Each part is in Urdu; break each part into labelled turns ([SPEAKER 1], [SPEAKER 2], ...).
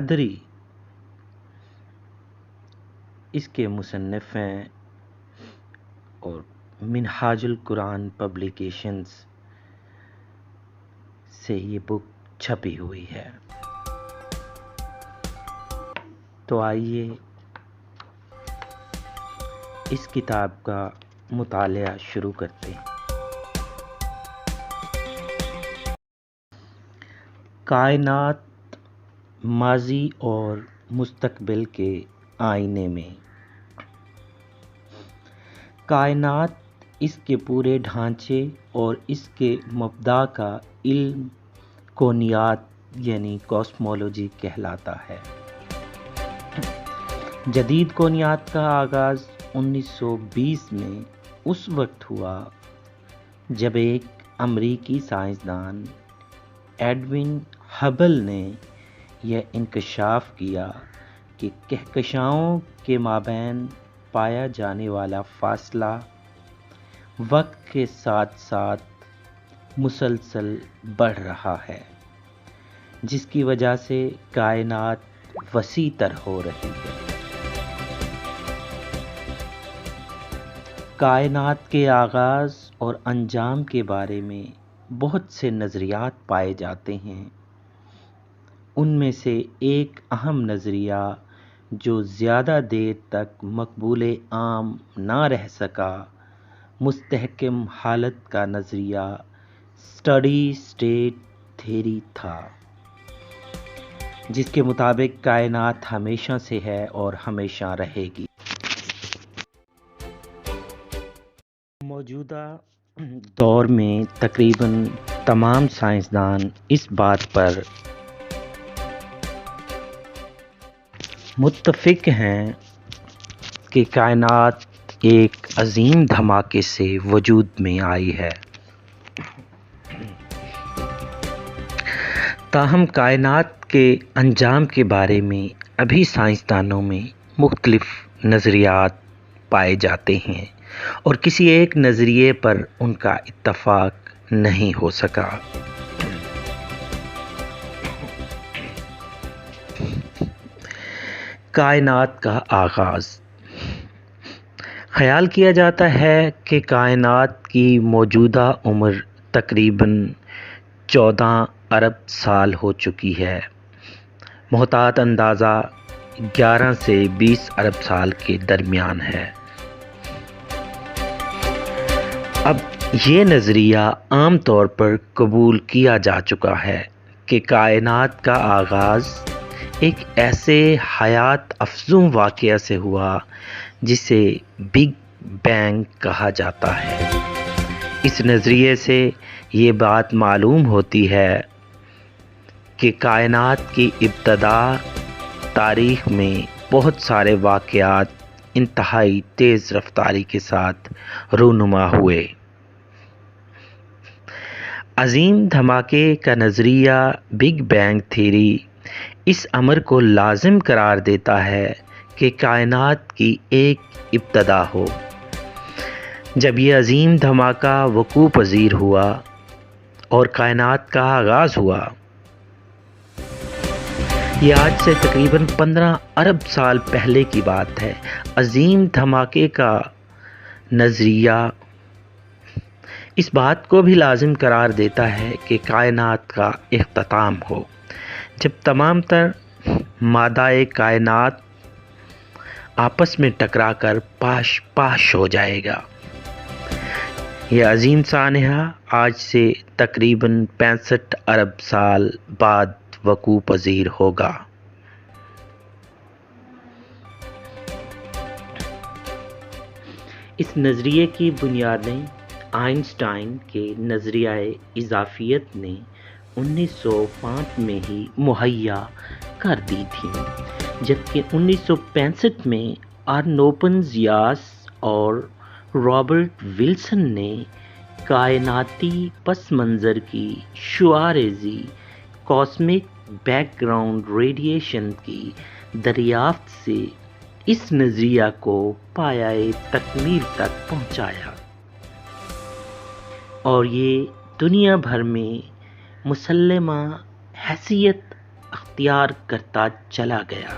[SPEAKER 1] قادری اس کے مصنف ہیں اور منہاج القرآن پبلیکیشنز سے یہ بک چھپی ہوئی ہے۔ تو آئیے اس کتاب کا مطالعہ شروع کرتے ہیں۔ کائنات ماضی اور مستقبل کے آئینے میں۔ کائنات اس کے پورے ڈھانچے اور اس کے مبدا کا علم کونیات یعنی کاسمولوجی کہلاتا ہے۔ جدید کونیات کا آغاز 1920 میں اس وقت ہوا جب ایک امریکی سائنسدان ایڈوین ہبل نے یہ انکشاف کیا کہ کہکشاؤں کے مابین پایا جانے والا فاصلہ وقت کے ساتھ ساتھ مسلسل بڑھ رہا ہے، جس کی وجہ سے کائنات وسیع تر ہو رہی ہے۔ کائنات کے آغاز اور انجام کے بارے میں بہت سے نظریات پائے جاتے ہیں۔ ان میں سے ایک اہم نظریہ جو زیادہ دیر تک مقبول عام نہ رہ سکا، مستحکم حالت کا نظریہ اسٹڈی اسٹیٹ تھیوری تھا، جس کے مطابق کائنات ہمیشہ سے ہے اور ہمیشہ رہے گی۔ موجودہ دور میں تقریباً تمام سائنسدان اس بات پر متفق ہیں کہ کائنات ایک عظیم دھماکے سے وجود میں آئی ہے۔ تاہم کائنات کے انجام کے بارے میں ابھی سائنسدانوں میں مختلف نظریات پائے جاتے ہیں اور کسی ایک نظریے پر ان کا اتفاق نہیں ہو سکا۔ کائنات کا آغاز۔ خیال کیا جاتا ہے کہ کائنات کی موجودہ عمر تقریباً 14 ارب سال ہو چکی ہے۔ محتاط اندازہ 11 سے 20 ارب سال کے درمیان ہے۔ اب یہ نظریہ عام طور پر قبول کیا جا چکا ہے کہ کائنات کا آغاز ایک ایسے حیات افزوں واقعہ سے ہوا جسے بگ بینگ کہا جاتا ہے۔ اس نظریے سے یہ بات معلوم ہوتی ہے کہ کائنات کی ابتدا تاریخ میں بہت سارے واقعات انتہائی تیز رفتاری کے ساتھ رونما ہوئے۔ عظیم دھماکے کا نظریہ بگ بینگ تھیوری اس امر کو لازم قرار دیتا ہے کہ کائنات کی ایک ابتدا ہو۔ جب یہ عظیم دھماکہ وقوع پذیر ہوا اور کائنات کا آغاز ہوا، یہ آج سے تقریباً 15 ارب سال پہلے کی بات ہے۔ عظیم دھماکے کا نظریہ اس بات کو بھی لازم قرار دیتا ہے کہ کائنات کا اختتام ہو، جب تمام تر مادہ کائنات آپس میں ٹکرا کر پاش پاش ہو جائے گا۔ یہ عظیم سانحہ آج سے تقریباً 65 ارب سال بعد وقوع پذیر ہوگا۔ اس نظریے کی بنیادیں آئنسٹائن کے نظریہ اضافیت نے 1905 میں ہی مہیا کر دی تھیں، جبکہ 1965 میں ارنوپن زیاس اور رابرٹ ولسن نے کائناتی پس منظر کی شعاع ریزی کاسمک بیک گراؤنڈ ریڈیشن کی دریافت سے اس نظریہ کو پایۂ تکمیل تک پہنچایا، اور یہ دنیا بھر میں مسلمہ حیثیت اختیار کرتا چلا گیا۔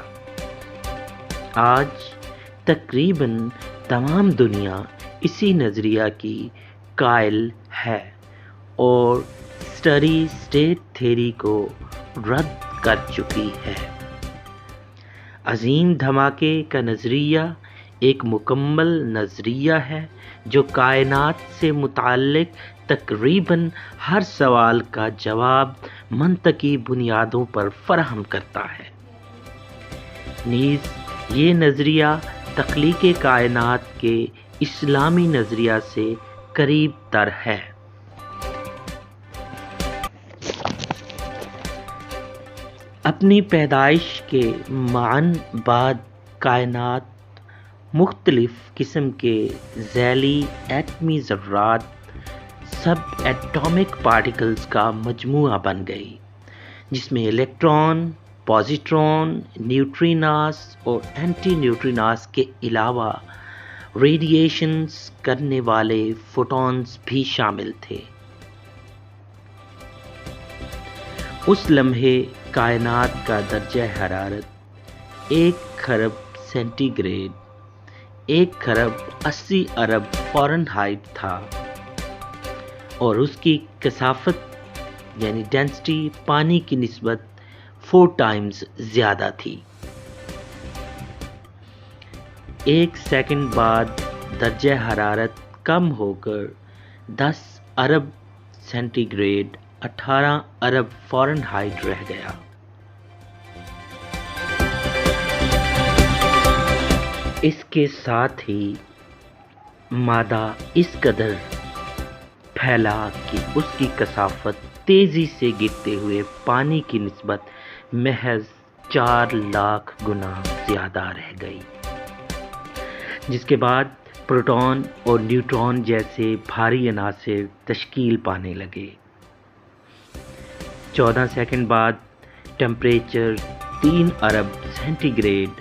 [SPEAKER 1] آج تقریباً تمام دنیا اسی نظریہ کی قائل ہے اور اسٹڈی اسٹیٹ تھیوری کو رد کر چکی ہے۔ عظیم دھماکے کا نظریہ ایک مکمل نظریہ ہے جو کائنات سے متعلق تقریباً ہر سوال کا جواب منطقی بنیادوں پر فراہم کرتا ہے۔ نیز یہ نظریہ تخلیق کائنات کے اسلامی نظریہ سے قریب تر ہے۔ اپنی پیدائش کے معاً بعد کائنات مختلف قسم کے ذیلی ایٹمی ذرات سب ایٹمک پارٹیکلز کا مجموعہ بن گئی، جس میں الیکٹران، پوزیٹران، نیوٹریناز اور اینٹی نیوٹریناز کے علاوہ ریڈیشنز کرنے والے فوٹونز بھی شامل تھے۔ اس لمحے کائنات کا درجہ حرارت 1,000,000,000 1,80,000,000,000 فارنہائٹ تھا اور اس کی کثافت یعنی ڈینسٹی پانی کی نسبت 4 ٹائمز زیادہ تھی۔ 1 سیکنڈ بعد درجہ حرارت کم ہو کر 10 ارب سینٹی گریڈ 18 ارب فارنہائٹ رہ گیا۔ اس کے ساتھ ہی مادہ اس قدر پھیلا کہ اس کی کثافت تیزی سے گرتے ہوئے پانی کی نسبت محض 4 لاکھ گنا زیادہ رہ گئی، جس کے بعد پروٹون اور نیوٹرون جیسے بھاری عناصر تشکیل پانے لگے۔ 14 سیکنڈ بعد ٹمپریچر 3 ارب سینٹی گریڈ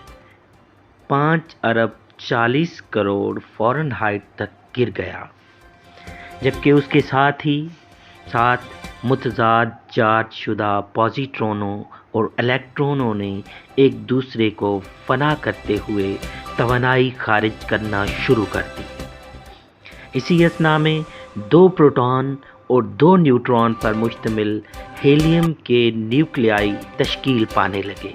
[SPEAKER 1] 5 ارب 40 کروڑ فارنہائٹ تک گر گیا، جبکہ اس کے ساتھ متضاد چارج شدہ پوزیٹرونوں اور الیکٹرونوں نے ایک دوسرے کو فنا کرتے ہوئے توانائی خارج کرنا شروع کر دی۔ اسی اثنا میں 2 پروٹون اور 2 نیوٹرون پر مشتمل ہیلیم کے نیوکلیائی تشکیل پانے لگے۔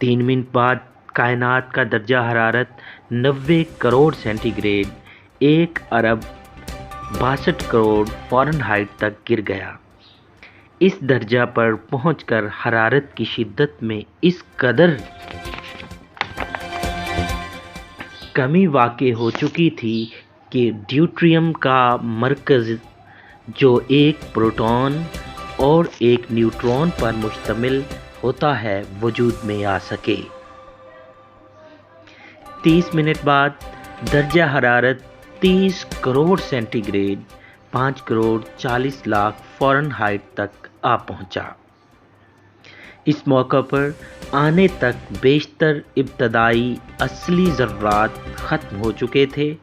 [SPEAKER 1] 3 منٹ بعد کائنات کا درجہ حرارت 90 کروڑ سینٹی گریڈ 1 ارب 62 کروڑ فارنہائٹ تک گر گیا۔ اس درجہ پر پہنچ کر حرارت کی شدت میں اس قدر کمی واقع ہو چکی تھی کہ ڈیوٹریم کا مرکز جو ایک پروٹون اور ایک نیوٹرون پر مشتمل ہوتا ہے وجود میں آ سکے۔ 30 منٹ بعد درجہ حرارت 30 crore centi grade 5 crore 40 lakh Fahrenheit تک آ پہنچا۔ اس موقع پر آنے تک بیشتر ابتدائی اصلی ذرات ختم ہو چکے تھے،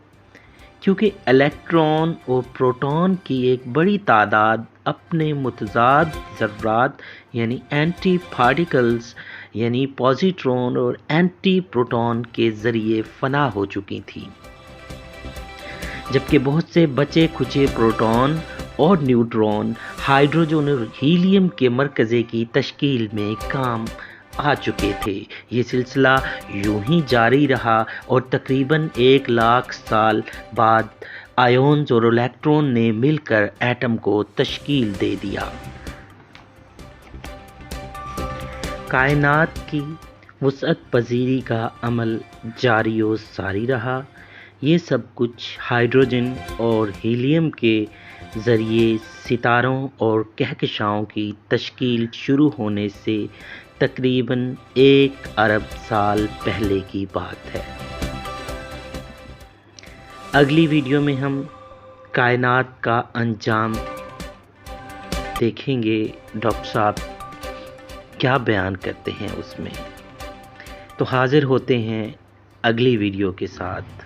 [SPEAKER 1] کیونکہ الیکٹران اور پروٹون کی ایک بڑی تعداد اپنے متضاد ذرات یعنی اینٹی پارٹیکلز یعنی پوزیٹرون اور اینٹی پروٹون کے ذریعے فنا ہو چکی تھی، جبکہ بہت سے بچے کھچے پروٹون اور نیوٹرون ہائیڈروجن اور ہیلیم کے مرکزے کی تشکیل میں کام آ چکے تھے۔ یہ سلسلہ یوں ہی جاری رہا اور تقریباً 1 لاکھ سال بعد آیونز اور الیکٹرون نے مل کر ایٹم کو تشکیل دے دیا۔ کائنات کی وسعت پذیری کا عمل جاری و ساری رہا۔ یہ سب کچھ ہائیڈروجن اور ہیلیم کے ذریعے ستاروں اور کہکشاؤں کی تشکیل شروع ہونے سے تقریباً 1 ارب سال پہلے کی بات ہے۔ اگلی ویڈیو میں ہم کائنات کا انجام دیکھیں گے، ڈاکٹر صاحب کیا بیان کرتے ہیں اس میں۔ تو حاضر ہوتے ہیں اگلی ویڈیو کے ساتھ۔